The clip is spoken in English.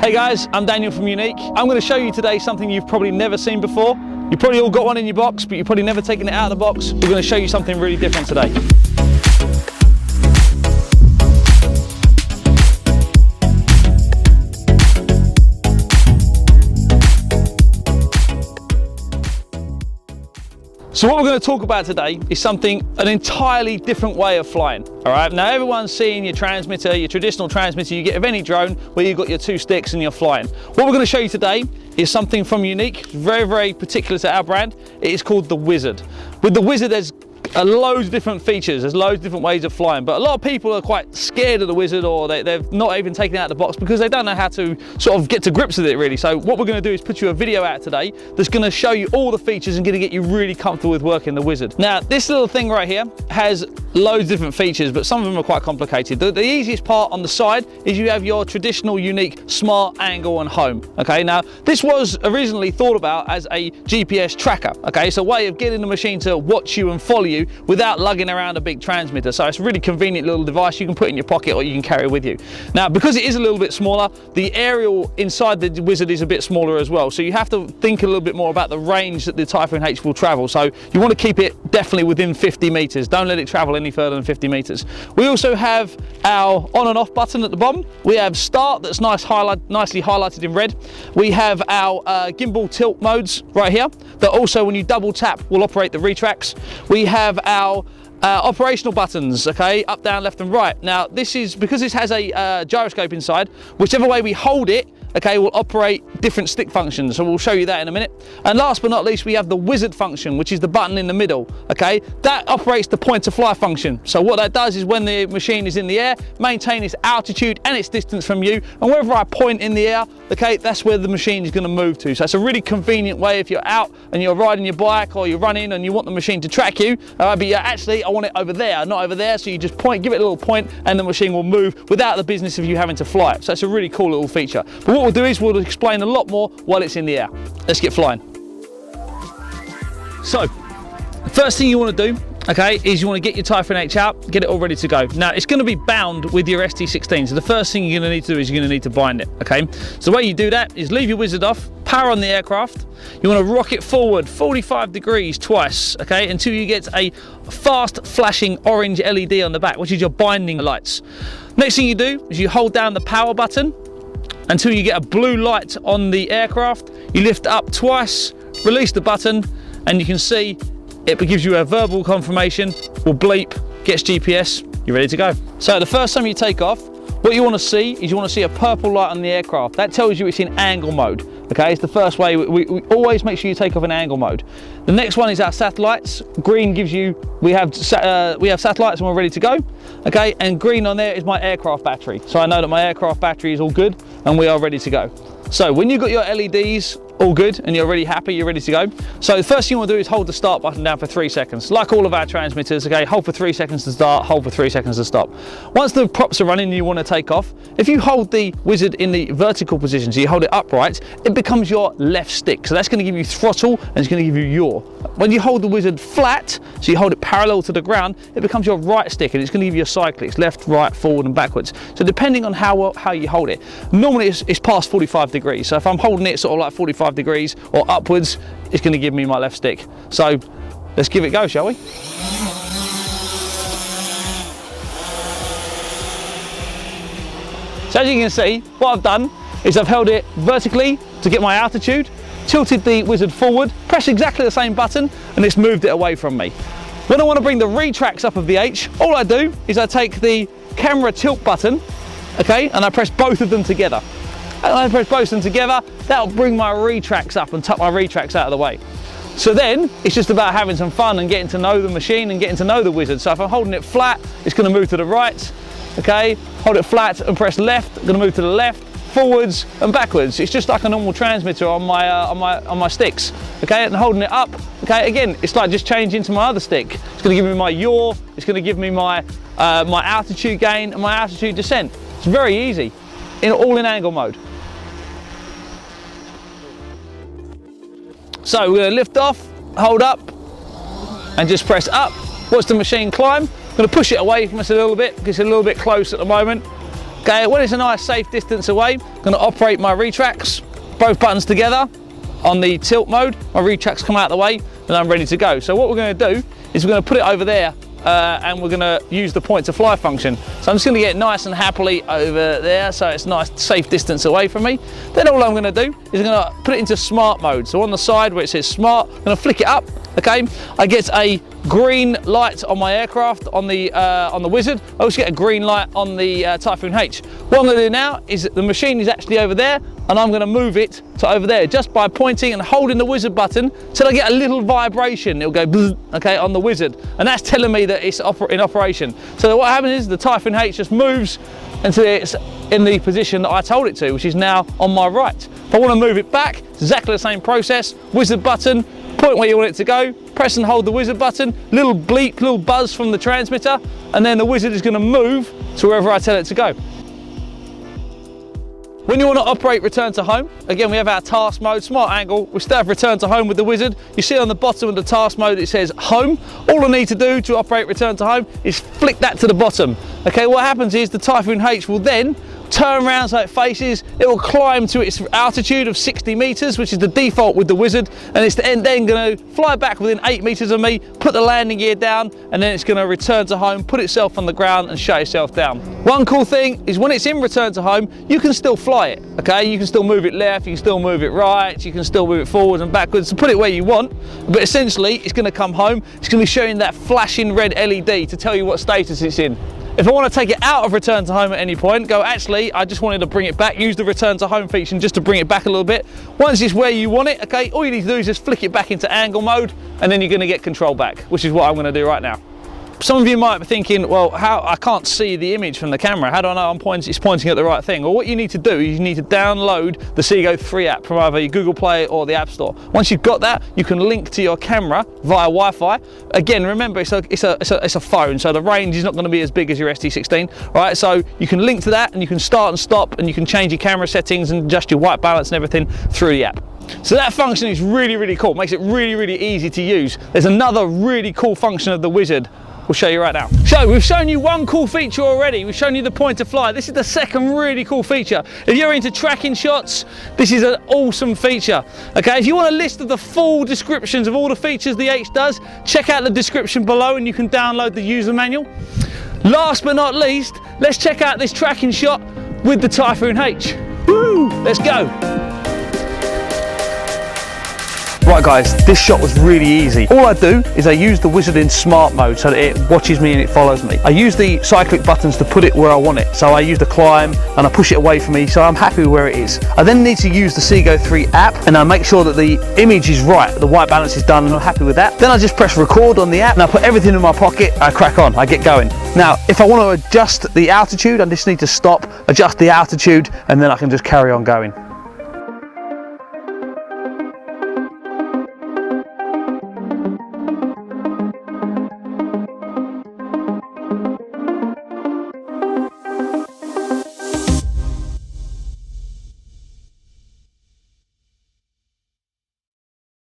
Hey guys, I'm Daniel from Yuneec. I'm going to show you today something you've probably never seen before. You've probably all got one in your box, but you've probably never taken it out of the box. We're going to show you something really different today. So what we're going to talk about today is an entirely different way of flying. All right, now everyone's seeing your transmitter, your traditional transmitter you get of any drone where you've got your two sticks and you're flying. What we're going to show you today is something from Yuneec, very, very particular to our brand. It is called the Wizard. With the Wizard, there's loads of different features, there's loads of different ways of flying, but a lot of people are quite scared of the Wizard, or they've not even taken it out of the box because they don't know how to sort of get to grips with it really. So what we're going to do is put you a video out today that's going to show you all the features and going to get you really comfortable with working the Wizard. Now this little thing right here has loads of different features, but some of them are quite complicated. The easiest part on the side is you have your traditional Yuneec smart angle and home. Okay, now this was originally thought about as a GPS tracker. Okay, it's a way of getting the machine to watch you and follow you without lugging around a big transmitter. So it's a really convenient little device you can put in your pocket or you can carry with you. Now because it is a little bit smaller, the aerial inside the Wizard is a bit smaller as well, so you have to think a little bit more about the range that the Typhoon H will travel. So you want to keep it definitely within 50 meters, don't let it travel any further than 50 meters. We also have our on and off button at the bottom. We have start, that's nicely highlighted in red. We have our gimbal tilt modes right here that also, when you double tap, will operate the retracts. We have our operational buttons, okay, up, down, left and right. Now this is because this has a gyroscope inside. Whichever way we hold it, okay, will operate different stick functions, so we'll show you that in a minute. And last but not least, we have the Wizard function, which is the button in the middle, okay? That operates the point to fly function. So what that does is when the machine is in the air, maintain its altitude and its distance from you, and wherever I point in the air, okay, that's where the machine is going to move to. So it's a really convenient way if you're out and you're riding your bike or you're running and you want the machine to track you, but yeah, actually I want it over there, not over there, so you just point, give it a little point, and the machine will move without the business of you having to fly it. So it's a really cool little feature. But what we'll do is we'll explain a lot more while it's in the air. Let's get flying. So, the first thing you want to do, okay, is you want to get your Typhoon H out, get it all ready to go. Now, it's going to be bound with your ST16, so the first thing you're going to need to do is you're going to need to bind it, okay? So the way you do that is leave your Wizard off, power on the aircraft. You want to rock it forward 45 degrees twice, okay, until you get a fast flashing orange LED on the back, which is your binding lights. Next thing you do is you hold down the power button until you get a blue light on the aircraft. You lift up twice, release the button, and you can see it gives you a verbal confirmation, will bleep, gets GPS, you're ready to go. So the first time you take off, what you want to see is you want to see a purple light on the aircraft. That tells you it's in angle mode. Okay, it's the first way. We always make sure you take off in angle mode. The next one is our satellites. Green gives you, we have satellites and we're ready to go. Okay, and green on there is my aircraft battery. So I know that my aircraft battery is all good and we are ready to go. So when you've got your LEDs all good and you're really happy, you're ready to go. So the first thing you want to do is hold the start button down for 3 seconds. Like all of our transmitters, okay, hold for 3 seconds to start, hold for 3 seconds to stop. Once the props are running and you want to take off, if you hold the Wizard in the vertical position, so you hold it upright, it becomes your left stick. So that's going to give you throttle and it's going to give you yaw. When you hold the Wizard flat, so you hold it parallel to the ground, it becomes your right stick and it's going to give you a cyclic, left, right, forward and backwards. So depending on how you hold it, normally it's past 45 degrees. So if I'm holding it sort of like 45 degrees or upwards, it's going to give me my left stick. So let's give it a go, shall we? So as you can see, what I've done is I've held it vertically to get my altitude, tilted the Wizard forward, pressed exactly the same button, and it's moved it away from me. When I want to bring the retracts up of the H, all I do is I take the camera tilt button, okay, and I press both of them together. And I press both of them together, that'll bring my retracts up and tuck my retracts out of the way. So then, it's just about having some fun and getting to know the machine and getting to know the Wizard. So if I'm holding it flat, it's going to move to the right, okay? Hold it flat and press left, I'm going to move to the left, forwards and backwards. It's just like a normal transmitter on my sticks, okay? And holding it up, okay, again, it's like just changing to my other stick. It's going to give me my yaw, it's going to give me my altitude gain and my altitude descent. It's very easy, all in angle mode. So we're going to lift off, hold up, and just press up. Watch the machine climb. I'm going to push it away from us a little bit because it's a little bit close at the moment. Okay, when it's a nice safe distance away, I'm going to operate my retracts, both buttons together on the tilt mode. My retracts come out of the way and I'm ready to go. So what we're going to do is we're going to put it over there and we're going to use the point to fly function. So I'm just going to get nice and happily over there so it's nice safe distance away from me. Then all I'm going to do is I'm going to put it into smart mode. So on the side where it says smart, I'm going to flick it up. Okay, I get a green light on my aircraft on the Wizard. I also get a green light on the Typhoon H. What I'm going to do now is the machine is actually over there and I'm going to move it to over there just by pointing and holding the Wizard button till I get a little vibration. It'll go bzz, okay, on the Wizard, and that's telling me that it's in operation. So what happens is the Typhoon H just moves until it's in the position that I told it to, which is now on my right. If I want to move it back, it's exactly the same process. Wizard button, point where you want it to go, press and hold the Wizard button, little bleep, little buzz from the transmitter, and then the Wizard is going to move to wherever I tell it to go. When you want to operate return to home, again we have our task mode, smart angle, we still have return to home with the Wizard. You see on the bottom of the task mode it says home. All I need to do to operate return to home is flick that to the bottom. Okay, what happens is the Typhoon H will then turn around so it faces, it will climb to its altitude of 60 meters, which is the default with the Wizard, and it's then going to fly back within 8 meters of me, put the landing gear down, and then it's going to return to home, put itself on the ground and shut itself down. One cool thing is when it's in return to home, you can still fly it, okay? You can still move it left, you can still move it right, you can still move it forwards and backwards, so put it where you want, but essentially it's going to come home, it's going to be showing that flashing red LED to tell you what status it's in. If I want to take it out of return to home at any point, go, actually, I just wanted to bring it back, use the return to home feature just to bring it back a little bit. Once it's where you want it, okay, all you need to do is just flick it back into angle mode, and then you're going to get control back, which is what I'm going to do right now. Some of you might be thinking, well, I can't see the image from the camera. How do I know it's pointing at the right thing? Well, what you need to do is you need to download the Seago 3 app from either your Google Play or the App Store. Once you've got that, you can link to your camera via Wi-Fi. Again, remember, it's a phone, so the range is not going to be as big as your SD16, right? So you can link to that and you can start and stop and you can change your camera settings and adjust your white balance and everything through the app. So that function is really, really cool. It makes it really, really easy to use. There's another really cool function of the Wizard we'll show you right now. So we've shown you one cool feature already. We've shown you the point to fly. This is the second really cool feature. If you're into tracking shots, this is an awesome feature. Okay, if you want a list of the full descriptions of all the features the H does, check out the description below and you can download the user manual. Last but not least, let's check out this tracking shot with the Typhoon H. Woo! Let's go. Right guys, this shot was really easy. All I do is I use the Wizard in smart mode so that it watches me and it follows me. I use the cyclic buttons to put it where I want it. So I use the climb and I push it away from me so I'm happy where it is. I then need to use the Seago 3 app and I make sure that the image is right, the white balance is done and I'm happy with that. Then I just press record on the app and I put everything in my pocket, I crack on, I get going. Now, if I want to adjust the altitude, I just need to stop, adjust the altitude and then I can just carry on going.